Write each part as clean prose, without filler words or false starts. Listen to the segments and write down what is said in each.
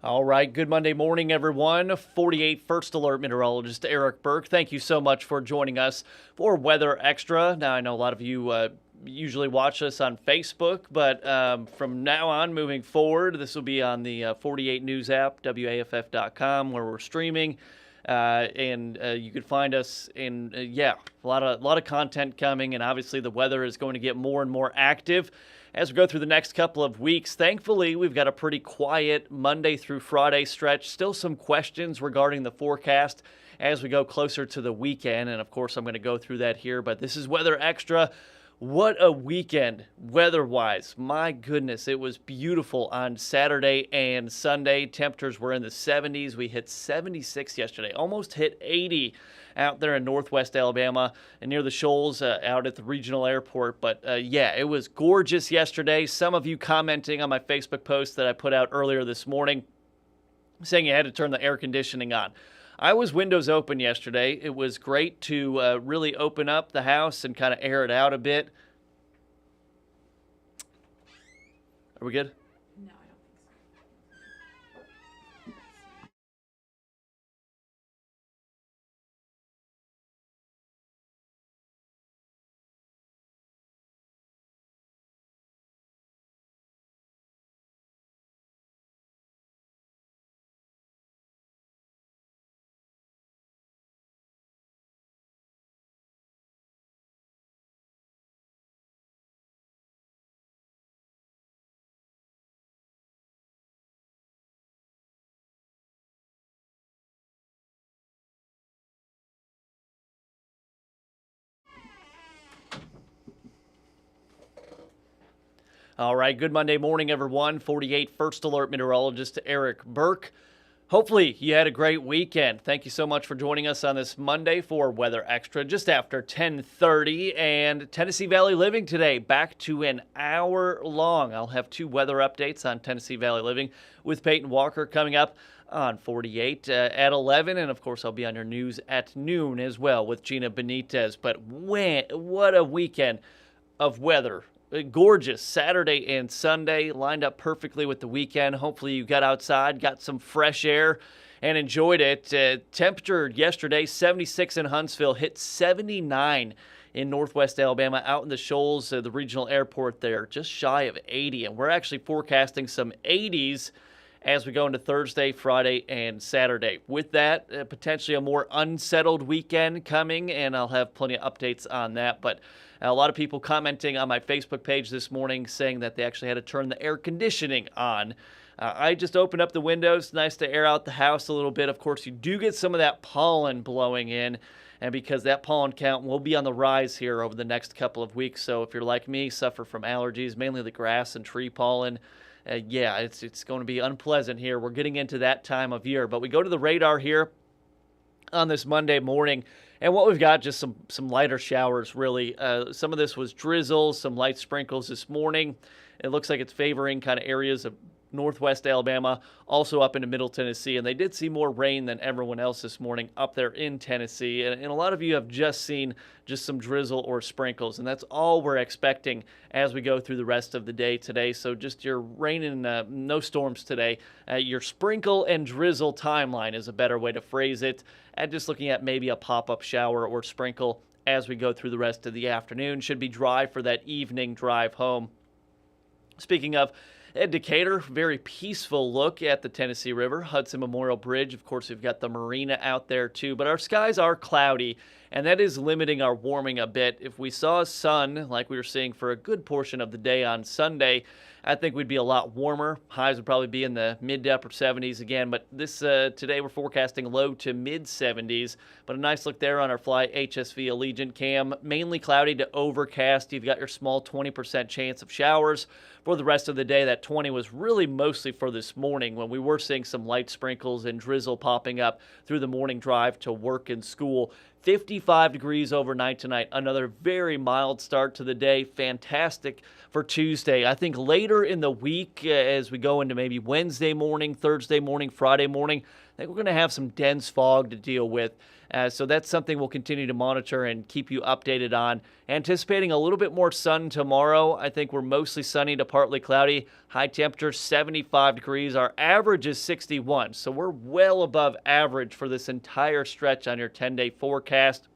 All right, good Monday morning, everyone. 48 First Alert Meteorologist Eric Burke. Thank you so much for joining us for Weather Extra. Now, I know a lot of you usually watch us on Facebook, but from now on, moving forward, this will be on the 48 News app, WAFF.com, where we're streaming. And you can find us in, a lot of content coming, and obviously the weather is going to get more and more active as we go through the next couple of weeks. Thankfully, we've got a pretty quiet Monday through Friday stretch. Still some questions regarding the forecast as we go closer to the weekend, and of course I'm going to go through that here, but this is Weather Extra. What a weekend weather-wise. My goodness, it was beautiful on Saturday and Sunday. Temperatures were in the 70s. We hit 76 yesterday, almost hit 80 out there in northwest Alabama and near the Shoals out at the regional airport. But it was gorgeous yesterday. Some of you commenting on my Facebook post that I put out earlier this morning saying you had to turn the air conditioning on. I was windows open yesterday. It was great to really open up the house and kind of air it out a bit. Are we good? No, I don't think so. All right, good Monday morning, everyone. 48 First Alert Meteorologist Eric Burke. Hopefully you had a great weekend. Thank you so much for joining us on this Monday for Weather Extra just after 10:30. And Tennessee Valley Living today, back to an hour long. I'll have two weather updates on Tennessee Valley Living with Peyton Walker coming up on 48 at 11. And, of course, I'll be on your news at noon as well with Gina Benitez. But what a weekend of weather. Gorgeous Saturday and Sunday, lined up perfectly with the weekend. Hopefully you got outside, got some fresh air, and enjoyed it. Temperature yesterday, 76 in Huntsville, hit 79 in northwest Alabama, out in the Shoals, the regional airport there, just shy of 80. And we're actually forecasting some 80s as we go into Thursday, Friday, and Saturday. With that, potentially a more unsettled weekend coming, and I'll have plenty of updates on that. But a lot of people commenting on my Facebook page this morning saying that they actually had to turn the air conditioning on. I just opened up the windows. Nice to air out the house a little bit. Of course, you do get some of that pollen blowing in, and because that pollen count will be on the rise here over the next couple of weeks. So if you're like me, suffer from allergies, mainly the grass and tree pollen, it's going to be unpleasant here. We're getting into that time of year. But we go to the radar here on this Monday morning, and what we've got, just some lighter showers, really. Some of this was drizzle, some light sprinkles this morning. It looks like it's favoring kind of areas of northwest Alabama, also up into Middle Tennessee, and they did see more rain than everyone else this morning up there in Tennessee, and a lot of you have just seen just some drizzle or sprinkles, and that's all we're expecting as we go through the rest of the day today. So just your rain and no storms today. Your sprinkle and drizzle timeline is a better way to phrase it, and just looking at maybe a pop-up shower or sprinkle as we go through the rest of the afternoon. Should be dry for that evening drive home. Speaking of Decatur, very peaceful look at the Tennessee River, Hudson Memorial Bridge. Of course, we've got the marina out there too, but our skies are cloudy, and that is limiting our warming a bit. If we saw sun like we were seeing for a good portion of the day on Sunday, I think we'd be a lot warmer. Highs would probably be in the mid to upper 70s again, but this today we're forecasting low to mid 70s. But a nice look there on our Fly HSV Allegiant cam. Mainly cloudy to overcast. You've got your small 20% chance of showers for the rest of the day. That 20 was really mostly for this morning when we were seeing some light sprinkles and drizzle popping up through the morning drive to work and school. 55 degrees overnight tonight. Another very mild start to the day. Fantastic for Tuesday. I think later later in the week, as we go into maybe Wednesday morning, Thursday morning, Friday morning, I think we're going to have some dense fog to deal with. So that's something we'll continue to monitor and keep you updated on. Anticipating a little bit more sun tomorrow. I think we're mostly sunny to partly cloudy. High temperature 75 degrees. Our average is 61. So we're well above average for this entire stretch on your 10-day forecast.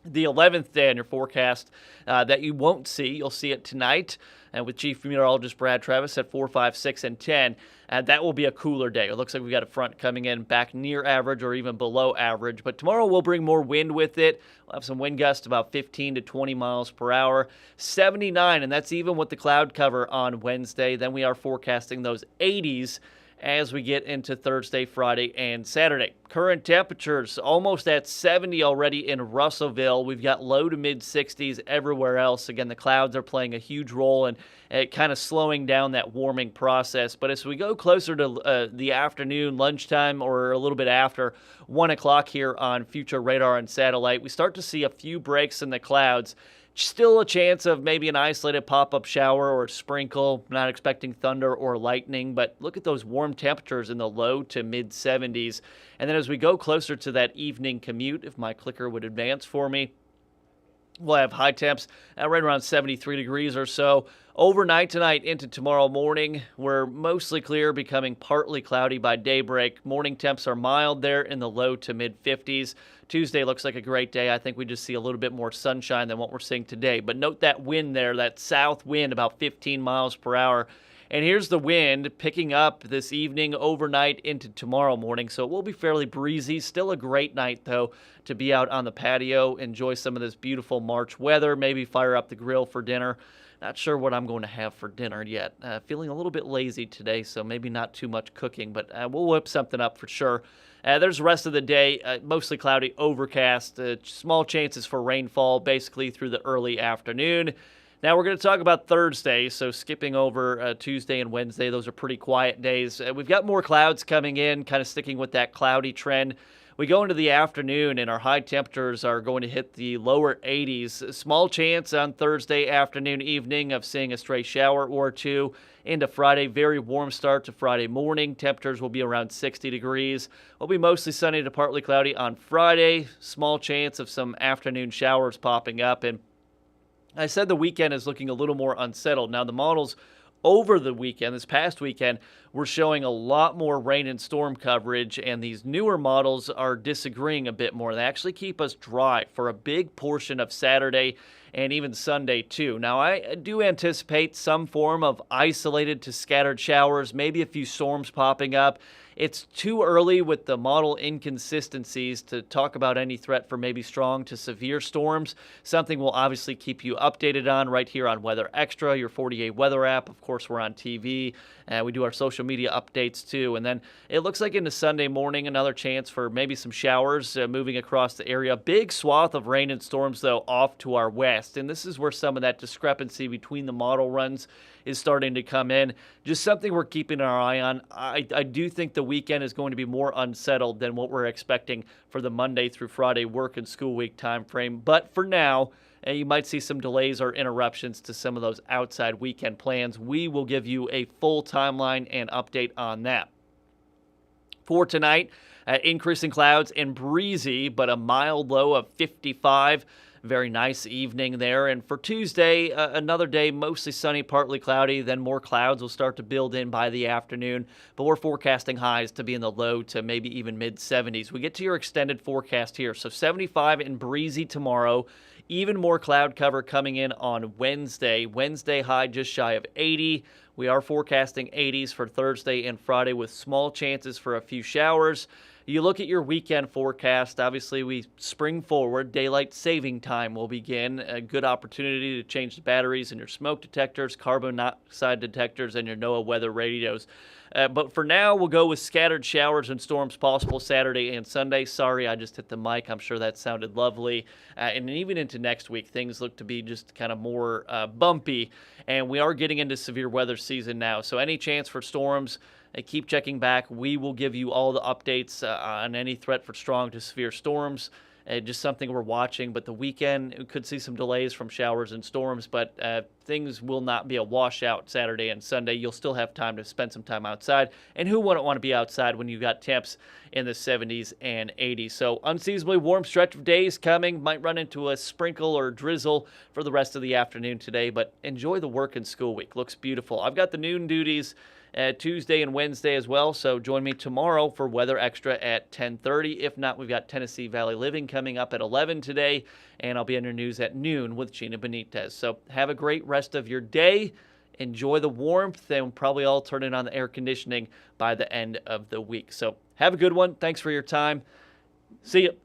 The 11th day on your forecast that you won't see. You'll see it tonight with Chief Meteorologist Brad Travis at 4, 5, 6, and 10. And that will be a cooler day. It looks like we've got a front coming in back near average or even below average. But tomorrow we'll bring more wind with it. We'll have some wind gusts about 15 to 20 miles per hour. 79, and that's even with the cloud cover on Wednesday. Then we are forecasting those 80s as we get into Thursday, Friday, and Saturday. Current temperatures almost at 70 already in Russellville. We've got low to mid 60s everywhere else. Again, the clouds are playing a huge role in kind of slowing down that warming process. But as we go closer to the afternoon, lunchtime, or a little bit after 1 o'clock here on future radar and satellite, we start to see a few breaks in the clouds. Still a chance of maybe an isolated pop-up shower or sprinkle. Not expecting thunder or lightning, but look at those warm temperatures in the low to mid 70s. And then as we go closer to that evening commute, if my clicker would advance for me, we'll have high temps at right around 73 degrees or so. Overnight tonight into tomorrow morning, we're mostly clear, becoming partly cloudy by daybreak. Morning temps are mild there in the low to mid 50s. Tuesday looks like a great day. I think we just see a little bit more sunshine than what we're seeing today. But note that wind there, that south wind about 15 miles per hour. And here's the wind picking up this evening, overnight into tomorrow morning. So it will be fairly breezy. Still a great night, though, to be out on the patio, enjoy some of this beautiful March weather, maybe fire up the grill for dinner. Not sure what I'm going to have for dinner yet. Feeling a little bit lazy today, so maybe not too much cooking, but we'll whip something up for sure. There's the rest of the day, mostly cloudy, overcast, small chances for rainfall basically through the early afternoon. Now we're going to talk about Thursday, so skipping over Tuesday and Wednesday. Those are pretty quiet days. We've got more clouds coming in, kind of sticking with that cloudy trend. We go into the afternoon, and our high temperatures are going to hit the lower 80s. A small chance on Thursday afternoon, evening of seeing a stray shower or two. Into Friday, very warm start to Friday morning. Temperatures will be around 60 degrees. It'll be mostly sunny to partly cloudy on Friday. Small chance of some afternoon showers popping up. And I said the weekend is looking a little more unsettled. Now, the models over the weekend, this past weekend, we're showing a lot more rain and storm coverage, and these newer models are disagreeing a bit more. They actually keep us dry for a big portion of Saturday and even Sunday too. Now, I do anticipate some form of isolated to scattered showers, maybe a few storms popping up. It's too early with the model inconsistencies to talk about any threat for maybe strong to severe storms. Something we'll obviously keep you updated on right here on Weather Extra, your 48 weather app. Of course, we're on TV. We do our social media updates too. And then it looks like into Sunday morning, another chance for maybe some showers moving across the area. Big swath of rain and storms, though, off to our west. And this is where some of that discrepancy between the model runs is starting to come in. Just something we're keeping our eye on. I do think the weekend is going to be more unsettled than what we're expecting for the Monday through Friday work and school week time frame. But for now, you might see some delays or interruptions to some of those outside weekend plans. We will give you a full timeline and update on that. For tonight, increasing clouds and breezy, but a mild low of 55. Very nice evening there. And for Tuesday, another day mostly sunny, partly cloudy. Then more clouds will start to build in by the afternoon. But we're forecasting highs to be in the low to maybe even mid-70s. We get to your extended forecast here. So 75 and breezy tomorrow. Even more cloud cover coming in on Wednesday. Wednesday high just shy of 80. We are forecasting 80s for Thursday and Friday with small chances for a few showers. You look at your weekend forecast, obviously we spring forward. Daylight saving time will begin. A good opportunity to change the batteries in your smoke detectors, carbon monoxide detectors, and your NOAA weather radios. But for now, we'll go with scattered showers and storms possible Saturday and Sunday. Sorry, I just hit the mic. I'm sure that sounded lovely. And even into next week, things look to be just kind of more bumpy. And we are getting into severe weather season now. So any chance for storms, keep checking back. We will give you all the updates on any threat for strong to severe storms. just something we're watching. But the weekend, we could see some delays from showers and storms, but things will not be a washout Saturday and Sunday. You'll still have time to spend some time outside. And who wouldn't want to be outside when you've got temps in the 70s and 80s? So unseasonably warm stretch of days coming. Might run into a sprinkle or drizzle for the rest of the afternoon today, but enjoy the work and school week. Looks beautiful. I've got the noon duties Tuesday and Wednesday as well, so join me tomorrow for Weather Extra at 10:30. If not, we've got Tennessee Valley Living coming up at 11 today, and I'll be in your news at noon with Gina Benitez. So have a great rest of your day. Enjoy the warmth, and probably all turning on the air conditioning by the end of the week. So have a good one. Thanks for your time. See you.